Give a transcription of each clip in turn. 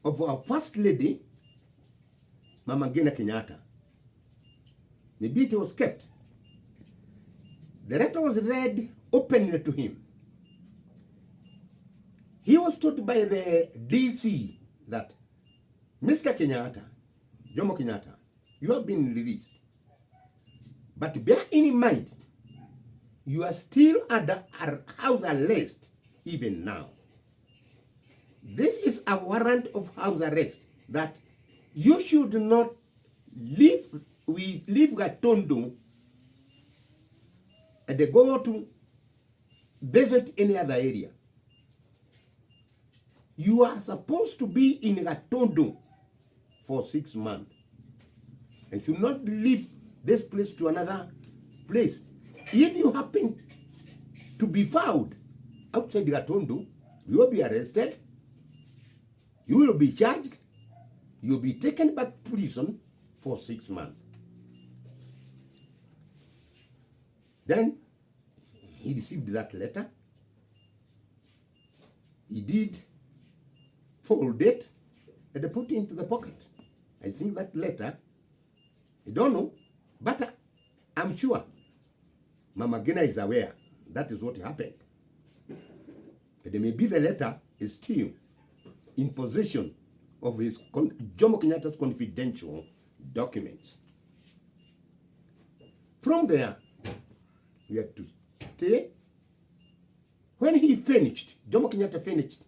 of our First Lady, Mama Ngina Kenyatta. Maybe it was kept. The letter was read openly to him. He was told by the DC that, Mr. Kenyatta, Jomo Kenyatta, you have been released. But bear in mind, you are still under house arrest even now. This is a warrant of house arrest that you should not leave Gatundu and go to visit any other area. You are supposed to be in Gatundu for 6 months and should not leave this place to another place. If you happen to be found outside Gatundu, you will be arrested, you will be charged, you will be taken back to prison for 6 months. Then he received that letter. He did fold it and put it into the pocket. I think that letter, I don't know, but I'm sure Mama Ngina is aware that is what happened. And maybe the letter is still in possession of his Jomo Kenyatta's confidential documents. From there, we had to stay. When he finished, Jomo Kenyatta finished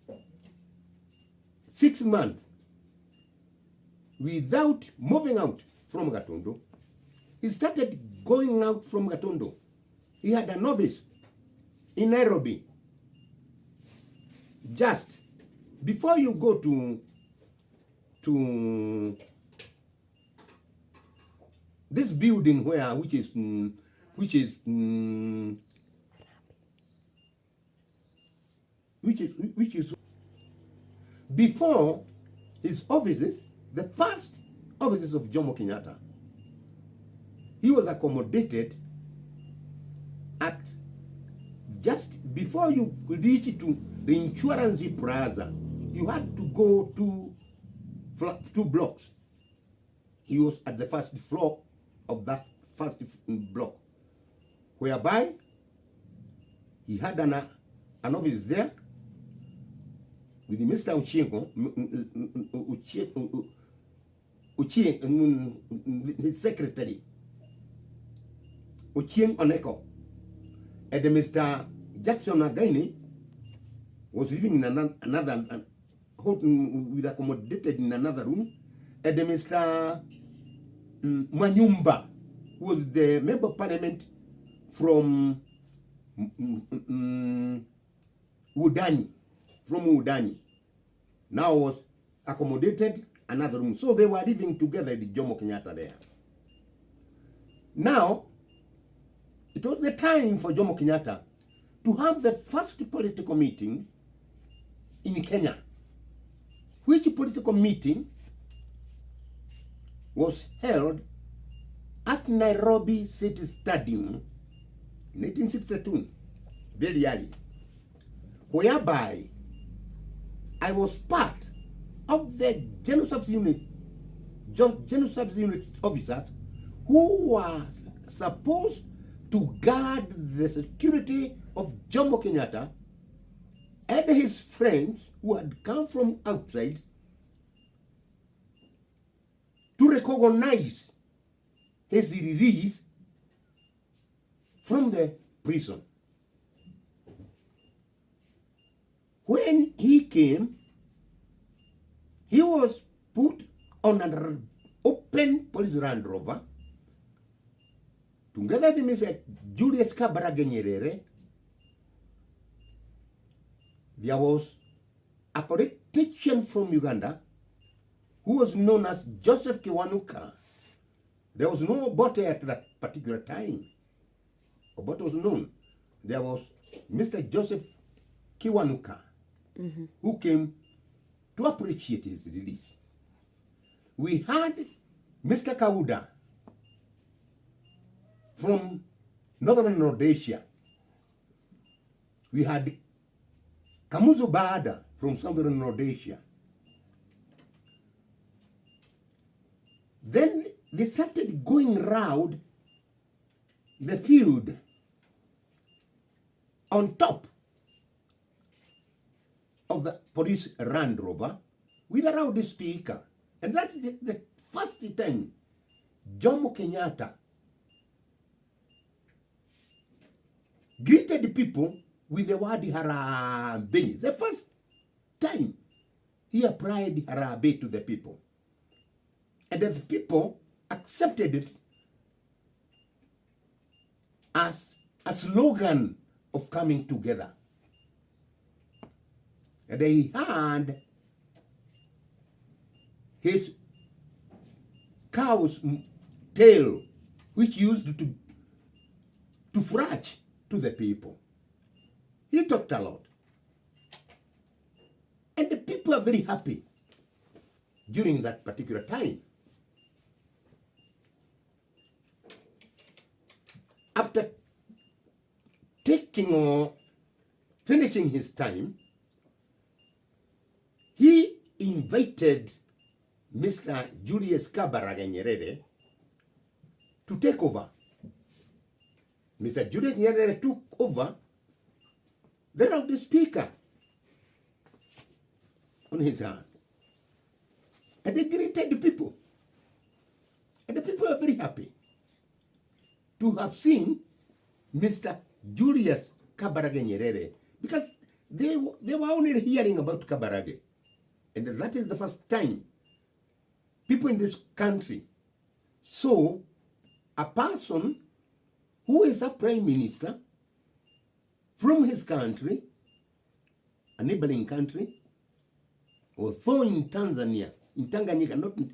6 months without moving out from Gatundu. He started going out from Gatundu. He had an office in Nairobi. Just before you go to this building which is before his offices, the first offices of Jomo Kenyatta, he was accommodated at just before you reach to the insurance plaza. You had to go two blocks. He was at the first floor of that first block, whereby he had an office there with Mr. his secretary, Ochieng Oneko, and Mr. Jackson Againi was living in another with accommodated in another room, and Mr. Manyumba, who was the member of parliament from Udani, now was accommodated another room. So they were living together at the Jomo Kenyatta there. Now, it was the time for Jomo Kenyatta to have the first political meeting in Kenya, which political meeting was held at Nairobi City Stadium in 1862, very early, whereby I was part of the General Service Unit officers who were supposed to guard the security of Jomo Kenyatta and his friends who had come from outside to recognize his release from the prison. When he came, he was put on an open police Land Rover together with Mr. Julius Kabaraga Nyerere. There was a politician from Uganda who was known as Joseph Kiwanuka. There was no Obote at that particular time. Obote was known. There was Mr. Joseph Kiwanuka, who came to appreciate his release. We had Mr. Kauda from Northern Rhodesia. We had Kamuzu Bada from Southern Rhodesia. Then they started going round the field on top of the police Land Rover with a loudspeaker. And that's the first time Jomo Kenyatta greeted the people with the word Harambee. The first time he applied Harambee to the people. And the people accepted it as a slogan of coming together. And they had his cow's tail, which used to flash to the people. He talked a lot. And the people are very happy during that particular time. After taking or finishing his time, he invited Mr. Julius Kambarage Nyerere to take over. Mr. Julius Nyerere took over the loudspeaker on his hand. And they greeted the people. And the people are very happy to have seen Mr. Julius Kambarage Nyerere, because they were only hearing about Kambarage. And that is the first time people in this country saw a person who is a prime minister from his country, a neighboring country, although in Tanganyika,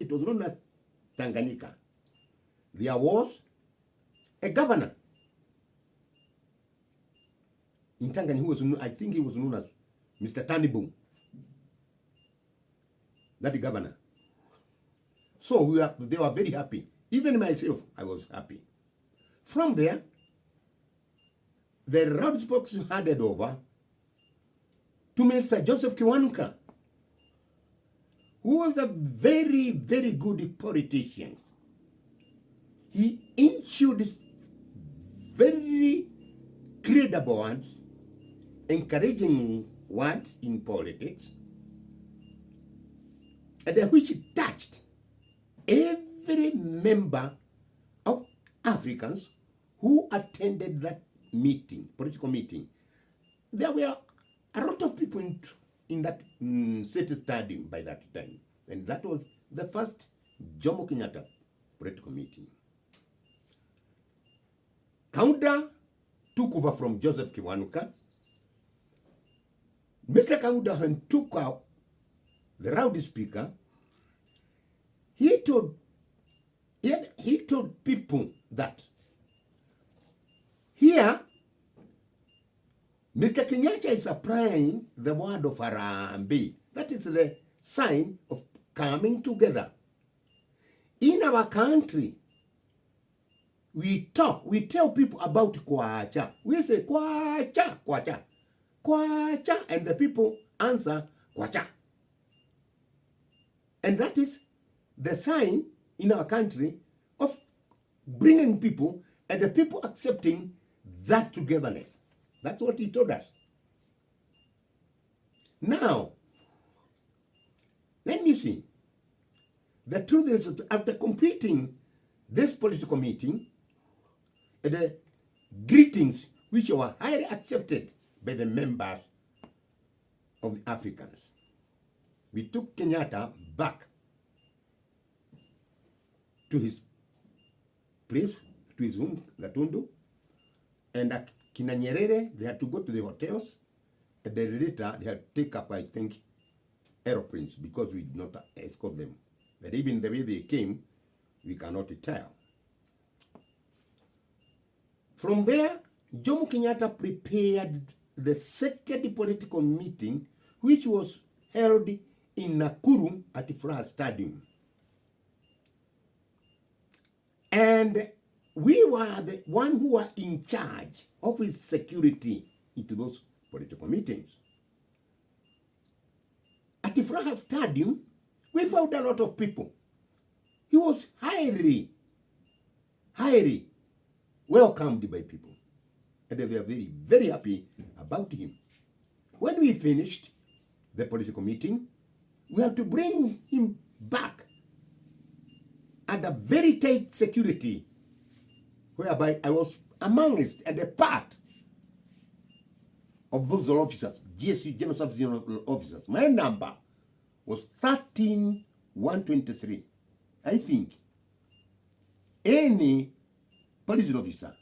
it was known as Tanganyika, there was a governor in Tanganyika, I think he was known as Mr. Tanibu, that the governor. So they were very happy. Even myself, I was happy. From there, the loudspeakers handed over to Mr. Joseph Kiwanuka, who was a very, very good politician. He issued very credible words, encouraging words in politics, and which touched every member of Africans who attended that meeting, political meeting. There were a lot of people in that city stadium by that time. And that was the first Jomo Kenyatta political meeting. Kaunda took over from Joseph Kiwanuka. Mr. Kaunda took out the loudspeaker. He told people that here, Mr. Kenyatta is applying the word of Harambee. That is the sign of coming together. In our country, we tell people about Kwacha. We say Kwacha, Kwacha, Kwacha, and the people answer Kwacha. And that is the sign in our country of bringing people and the people accepting that togetherness. That's what he told us. Now, let me see. The truth is that after completing this political meeting, the greetings which were highly accepted by the members of the Africans, we took Kenyatta back to his place, to his home, Gatundu, and at Kina Nyerere, they had to go to the hotels, and then later they had to take up, I think, aeroplanes, because we did not escort them. But even the way they came, we cannot tell. From there, Jomo Kenyatta prepared the second political meeting, which was held in Nakuru at the Furaha Stadium. And we were the one who were in charge of his security into those political meetings. At the Furaha Stadium, we found a lot of people. he was highly welcomed by people. And they were very, very happy about him. When we finished the political meeting, we had to bring him back under very tight security, whereby I was amongst and a part of those officers, GSU, General Service officers. My number was 13123. I think any police officer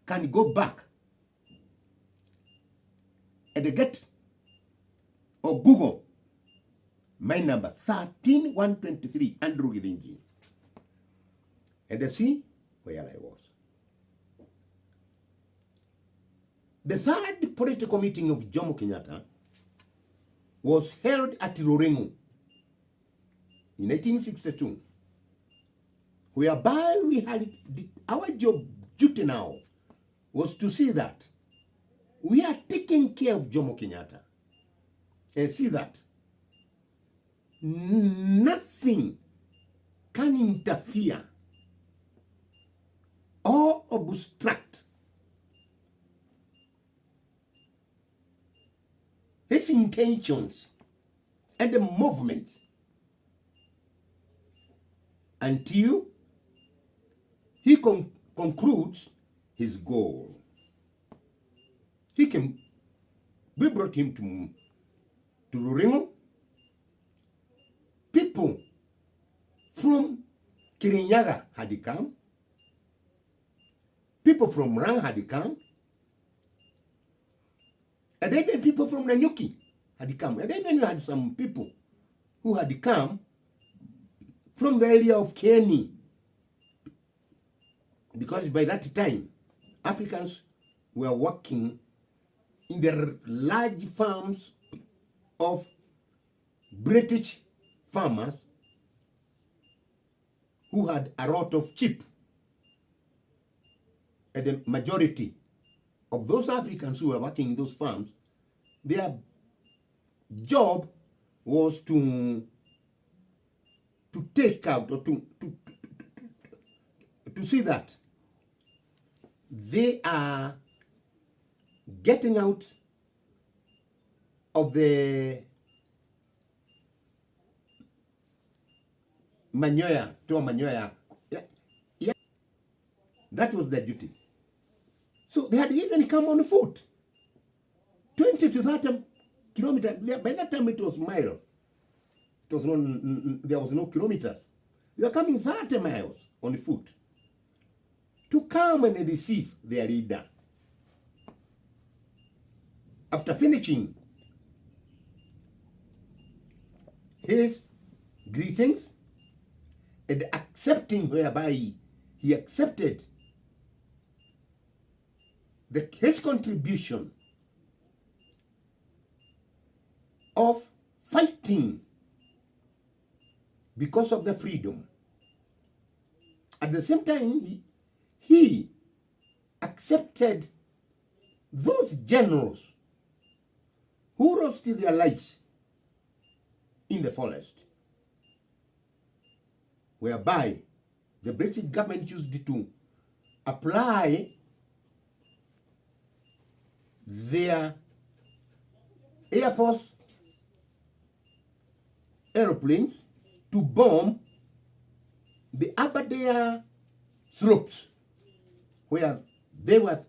can go back and get or Google my number 13123, Andrew Githinji, and see where I was. The third political meeting of Jomo Kenyatta was held at Lorengo in 1862, whereby we had our job duty now was to see that we are taking care of Jomo Kenyatta and see that nothing can interfere or obstruct his intentions and the movement until he concludes his goal. We brought him to Lorengo. People from Kirinyaga had come. People from Rang had come. And even people from Nanyuki had come. And even we had some people who had come from the area of Kenny. Because by that time, Africans were working in the large farms of British farmers who had a lot of sheep. And the majority of those Africans who were working in those farms, their job was to take out or to see that they are getting out of the manure to a manure. Yeah. That was their duty. So they had even come on foot. 20 to 30 kilometers. By that time it was miles. It was there was no kilometers. They were coming 30 miles on foot to come and receive their leader. After finishing his greetings and accepting, whereby he accepted his contribution of fighting because of the freedom. At the same time, he accepted those generals who lost their lives in the forest, whereby the British government used to apply their Air Force aeroplanes to bomb the Aberdare slopes, where they were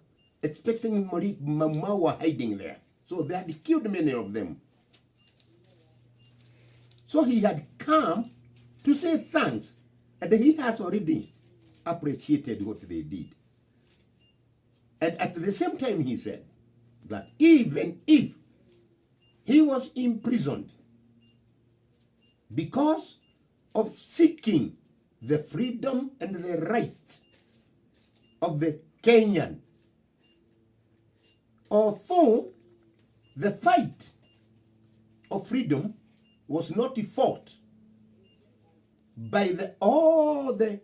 expecting Mau were hiding there. So they had killed many of them. So he had come to say thanks, and he has already appreciated what they did. And at the same time he said that even if he was imprisoned because of seeking the freedom and the right of the Kenyan, although the fight of freedom was not fought by all the